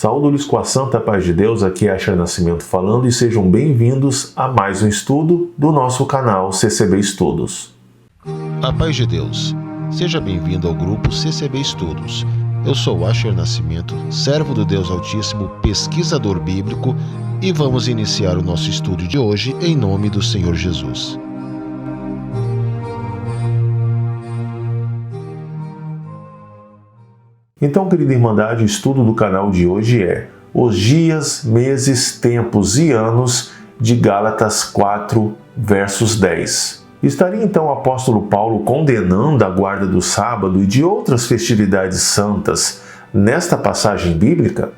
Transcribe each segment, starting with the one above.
Saúdo-lhes com a santa paz de Deus, aqui é Asher Nascimento falando e sejam bem-vindos a mais um estudo do nosso canal CCB Estudos. A paz de Deus, seja bem-vindo ao grupo CCB Estudos. Eu sou Asher Nascimento, servo do Deus Altíssimo, pesquisador bíblico, e vamos iniciar o nosso estudo de hoje em nome do Senhor Jesus. Então, querida Irmandade, o estudo do canal de hoje é os dias, meses, tempos e anos de Gálatas 4, versos 10. Estaria então o apóstolo Paulo condenando a guarda do sábado e de outras festividades santas nesta passagem bíblica?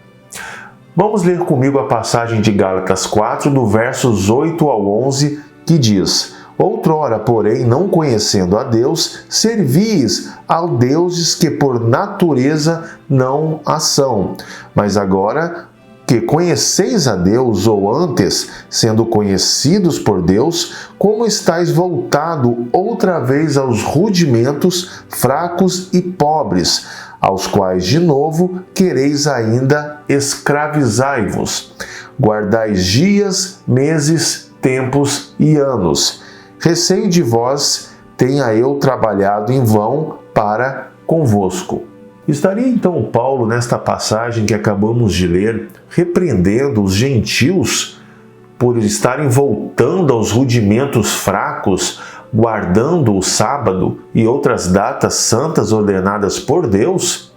Vamos ler comigo a passagem de Gálatas 4, do versos 8 ao 11, que diz: Outrora, porém, não conhecendo a Deus, servis a deuses que por natureza não a são. Mas agora que conheceis a Deus, ou antes, sendo conhecidos por Deus, como estáis voltado outra vez aos rudimentos fracos e pobres, aos quais de novo quereis ainda escravizai-vos. Guardais dias, meses, tempos e anos. Receio de vós tenha eu trabalhado em vão para convosco. Estaria então Paulo, nesta passagem que acabamos de ler, repreendendo os gentios por estarem voltando aos rudimentos fracos, guardando o sábado e outras datas santas ordenadas por Deus?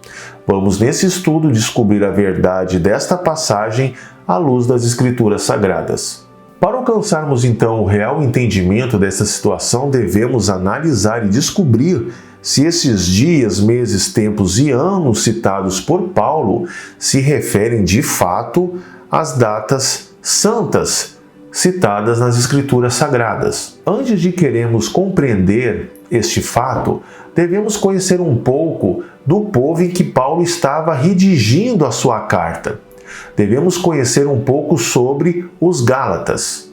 Vamos nesse estudo descobrir a verdade desta passagem à luz das Escrituras Sagradas. Para alcançarmos então o real entendimento dessa situação, devemos analisar e descobrir se esses dias, meses, tempos e anos citados por Paulo se referem de fato às datas santas citadas nas Escrituras Sagradas. Antes de querermos compreender este fato, devemos conhecer um pouco do povo em que Paulo estava redigindo a sua carta. Devemos conhecer um pouco sobre os Gálatas.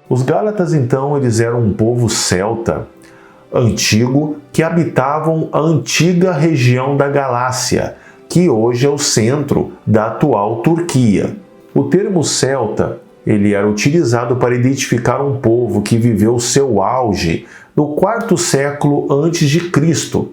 Os Gálatas, então, eles eram um povo celta, antigo, que habitavam a antiga região da Galácia, que hoje é o centro da atual Turquia. O termo celta, ele era utilizado para identificar um povo que viveu seu auge no quarto século antes de Cristo,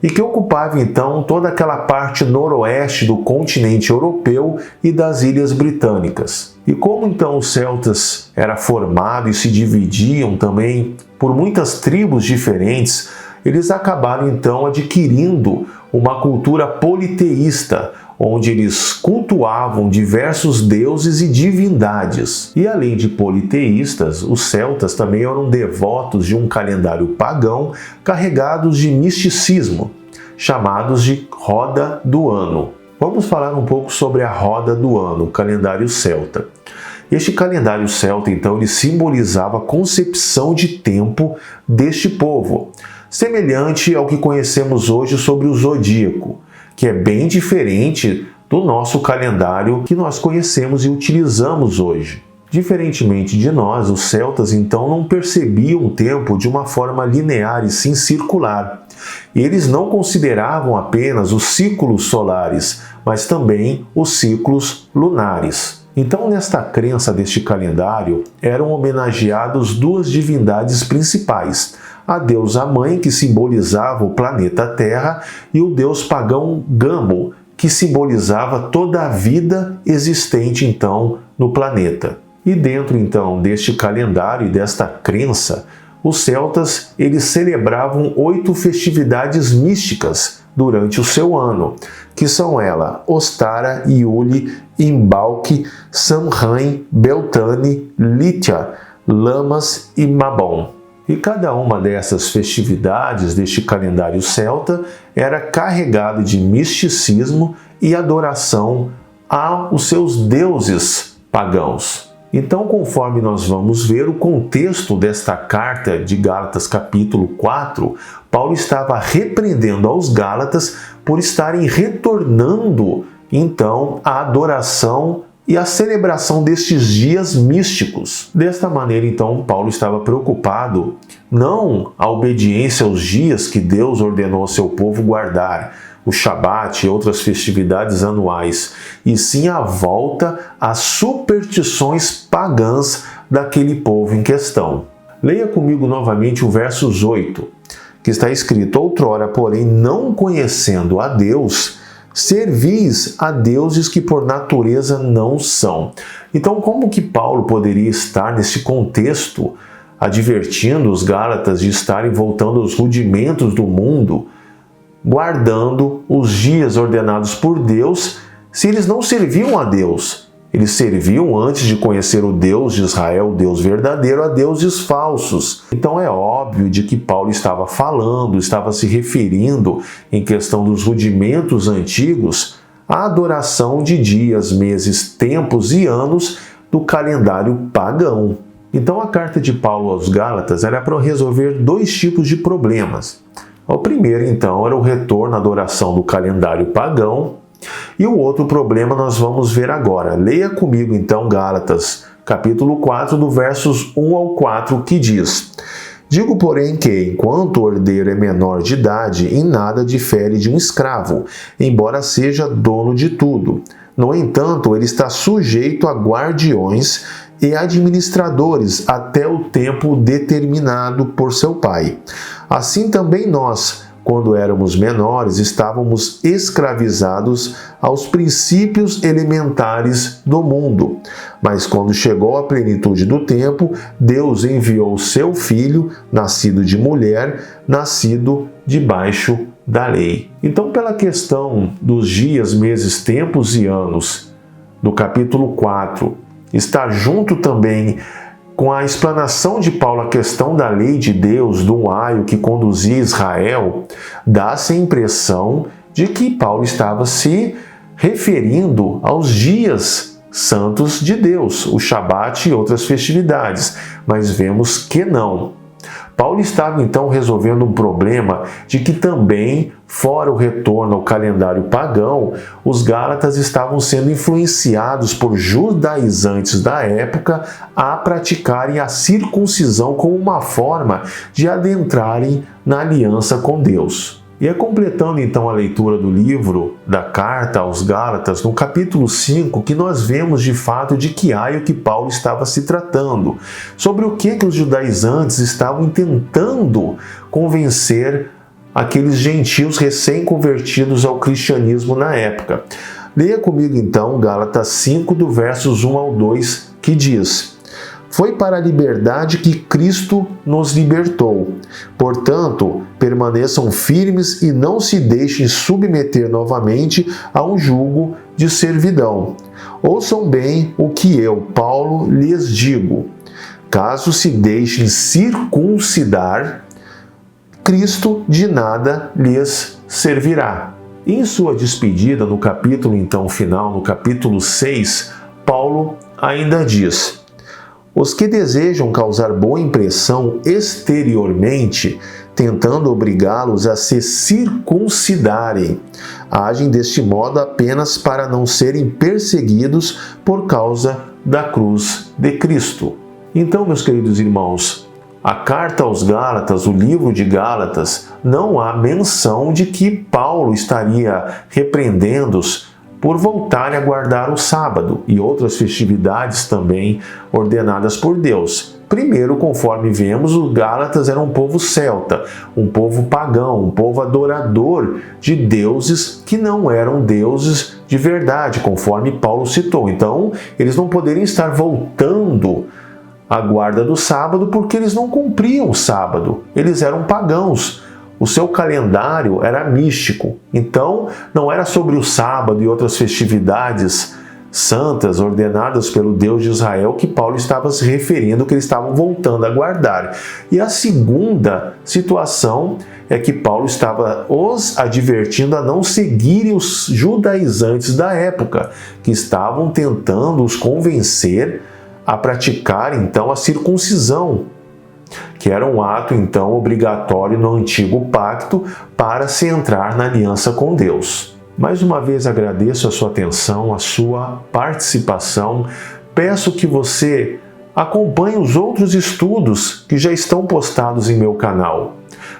e que ocupava então toda aquela parte noroeste do continente europeu e das ilhas britânicas. E como então os celtas era formado e se dividiam também por muitas tribos diferentes, eles acabaram então adquirindo uma cultura politeísta, onde eles cultuavam diversos deuses e divindades. E além de politeístas, os celtas também eram devotos de um calendário pagão carregados de misticismo, chamados de Roda do Ano. Vamos falar um pouco sobre a Roda do Ano, o calendário celta. Este calendário celta, então, ele simbolizava a concepção de tempo deste povo, semelhante ao que conhecemos hoje sobre o zodíaco, que é bem diferente do nosso calendário que nós conhecemos e utilizamos hoje. Diferentemente de nós, os celtas então não percebiam o tempo de uma forma linear e sim circular. E eles não consideravam apenas os ciclos solares, mas também os ciclos lunares. Então, nesta crença deste calendário, eram homenageadas duas divindades principais: a deusa mãe, que simbolizava o planeta Terra, e o deus pagão Gambo, que simbolizava toda a vida existente então no planeta. E dentro então deste calendário e desta crença, os celtas eles celebravam 8 festividades místicas durante o seu ano, que são elas Ostara, Iule, Imbalque, Samhain, Beltane, Lítia, Lamas e Mabon. E cada uma dessas festividades deste calendário celta era carregada de misticismo e adoração aos seus deuses pagãos. Então, conforme nós vamos ver o contexto desta carta de Gálatas capítulo 4, Paulo estava repreendendo aos Gálatas por estarem retornando então à adoração e a celebração destes dias místicos. Desta maneira, então, Paulo estava preocupado não a obediência aos dias que Deus ordenou ao seu povo guardar, o Shabat e outras festividades anuais, e sim a volta às superstições pagãs daquele povo em questão. Leia comigo novamente o versos 8, que está escrito: outrora, porém, não conhecendo a Deus, servis a deuses que por natureza não são. Então, como que Paulo poderia estar nesse contexto advertindo os Gálatas de estarem voltando aos rudimentos do mundo, guardando os dias ordenados por Deus, se eles não serviam a Deus? Eles serviam, antes de conhecer o Deus de Israel, o Deus verdadeiro, a deuses falsos. Então é óbvio de que Paulo estava falando, estava se referindo, em questão dos rudimentos antigos, à adoração de dias, meses, tempos e anos do calendário pagão. Então a carta de Paulo aos Gálatas era para resolver dois tipos de problemas. O primeiro, então, era o retorno à adoração do calendário pagão, e o outro problema nós vamos ver agora. Leia comigo, então, Gálatas, capítulo 4, do versos 1 ao 4, que diz: digo, porém, que, enquanto o herdeiro é menor de idade, em nada difere de um escravo, embora seja dono de tudo. No entanto, ele está sujeito a guardiões e administradores até o tempo determinado por seu pai. Assim também nós, quando éramos menores, estávamos escravizados aos princípios elementares do mundo. Mas quando chegou a plenitude do tempo, Deus enviou seu Filho, nascido de mulher, nascido debaixo da lei. Então, pela questão dos dias, meses, tempos e anos, do capítulo 4, está junto também com a explanação de Paulo a questão da lei de Deus, do aio que conduzia Israel, dá-se a impressão de que Paulo estava se referindo aos dias santos de Deus, o Shabat e outras festividades, mas vemos que não. Paulo estava então resolvendo um problema de que também, fora o retorno ao calendário pagão, os Gálatas estavam sendo influenciados por judaizantes da época a praticarem a circuncisão como uma forma de adentrarem na aliança com Deus. E é completando então a leitura do livro da carta aos Gálatas, no capítulo 5, que nós vemos de fato de que aio que Paulo estava se tratando, sobre o que os judaizantes estavam tentando convencer aqueles gentios recém-convertidos ao cristianismo na época. Leia comigo então Gálatas 5, do versos 1 ao 2, que diz: foi para a liberdade que Cristo nos libertou. Portanto, permaneçam firmes e não se deixem submeter novamente a um jugo de servidão. Ouçam bem o que eu, Paulo, lhes digo. Caso se deixem circuncidar, Cristo de nada lhes servirá. Em sua despedida, no capítulo então final, no capítulo 6, Paulo ainda diz: os que desejam causar boa impressão exteriormente, tentando obrigá-los a se circuncidarem, agem deste modo apenas para não serem perseguidos por causa da cruz de Cristo. Então, meus queridos irmãos, a carta aos Gálatas, o livro de Gálatas, não há menção de que Paulo estaria repreendendo-os por voltarem a guardar o sábado e outras festividades também ordenadas por Deus. Primeiro, conforme vemos, os Gálatas eram um povo celta, um povo pagão, um povo adorador de deuses que não eram deuses de verdade, conforme Paulo citou. Então, eles não poderiam estar voltando à guarda do sábado porque eles não cumpriam o sábado, eles eram pagãos. O seu calendário era místico, então não era sobre o sábado e outras festividades santas ordenadas pelo Deus de Israel que Paulo estava se referindo, que eles estavam voltando a guardar. E a segunda situação é que Paulo estava os advertindo a não seguirem os judaizantes da época, que estavam tentando os convencer a praticar então a circuncisão, que era um ato então obrigatório no antigo pacto para se entrar na aliança com Deus. Mais uma vez agradeço a sua atenção, a sua participação. Peço que você acompanhe os outros estudos que já estão postados em meu canal.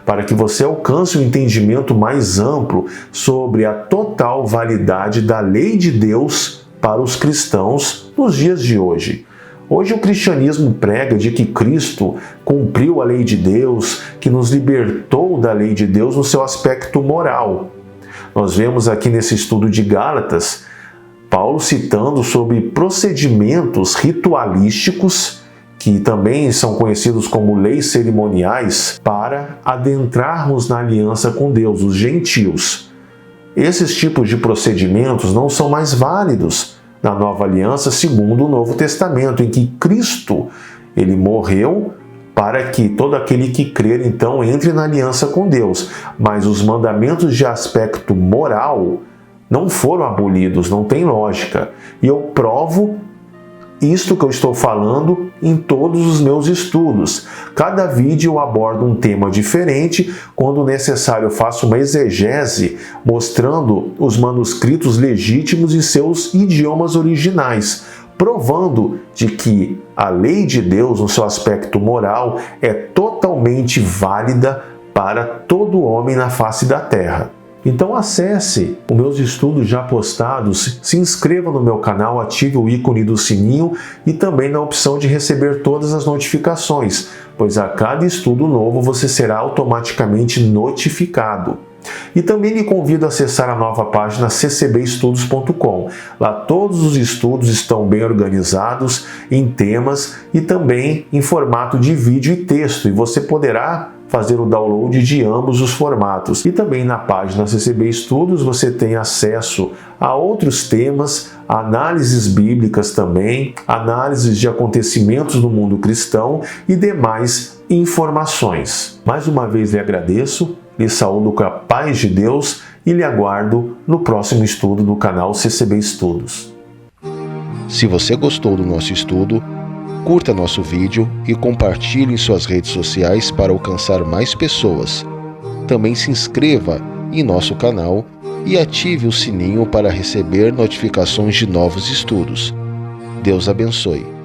para que você alcance um entendimento mais amplo sobre a total validade da lei de Deus para os cristãos nos dias de hoje. Hoje o cristianismo prega de que Cristo cumpriu a lei de Deus, que nos libertou da lei de Deus no seu aspecto moral. Nós vemos aqui nesse estudo de Gálatas, Paulo citando sobre procedimentos ritualísticos, que também são conhecidos como leis cerimoniais, para adentrarmos na aliança com Deus, os gentios. Esses tipos de procedimentos não são mais válidos na nova aliança segundo o Novo Testamento, em que Cristo ele morreu para que todo aquele que crer então entre na aliança com Deus. Mas os mandamentos de aspecto moral não foram abolidos, não tem lógica. E eu provo isto que eu estou falando em todos os meus estudos. Cada vídeo eu abordo um tema diferente. Quando necessário, eu faço uma exegese mostrando os manuscritos legítimos em seus idiomas originais, provando de que a lei de Deus, no seu aspecto moral, é totalmente válida para todo homem na face da terra. Então acesse os meus estudos já postados, se inscreva no meu canal, ative o ícone do sininho e também na opção de receber todas as notificações, pois a cada estudo novo você será automaticamente notificado. E também lhe convido a acessar a nova página ccbestudos.com. Lá todos os estudos estão bem organizados em temas e também em formato de vídeo e texto, e você poderá fazer o download de ambos os formatos. E também na página CCB Estudos você tem acesso a outros temas, análises bíblicas também, análises de acontecimentos no mundo cristão e demais informações. Mais uma vez lhe agradeço, lhe saúdo com a paz de Deus e lhe aguardo no próximo estudo do canal CCB Estudos. Se você gostou do nosso estudo, curta nosso vídeo e compartilhe em suas redes sociais para alcançar mais pessoas. Também se inscreva em nosso canal e ative o sininho para receber notificações de novos estudos. Deus abençoe.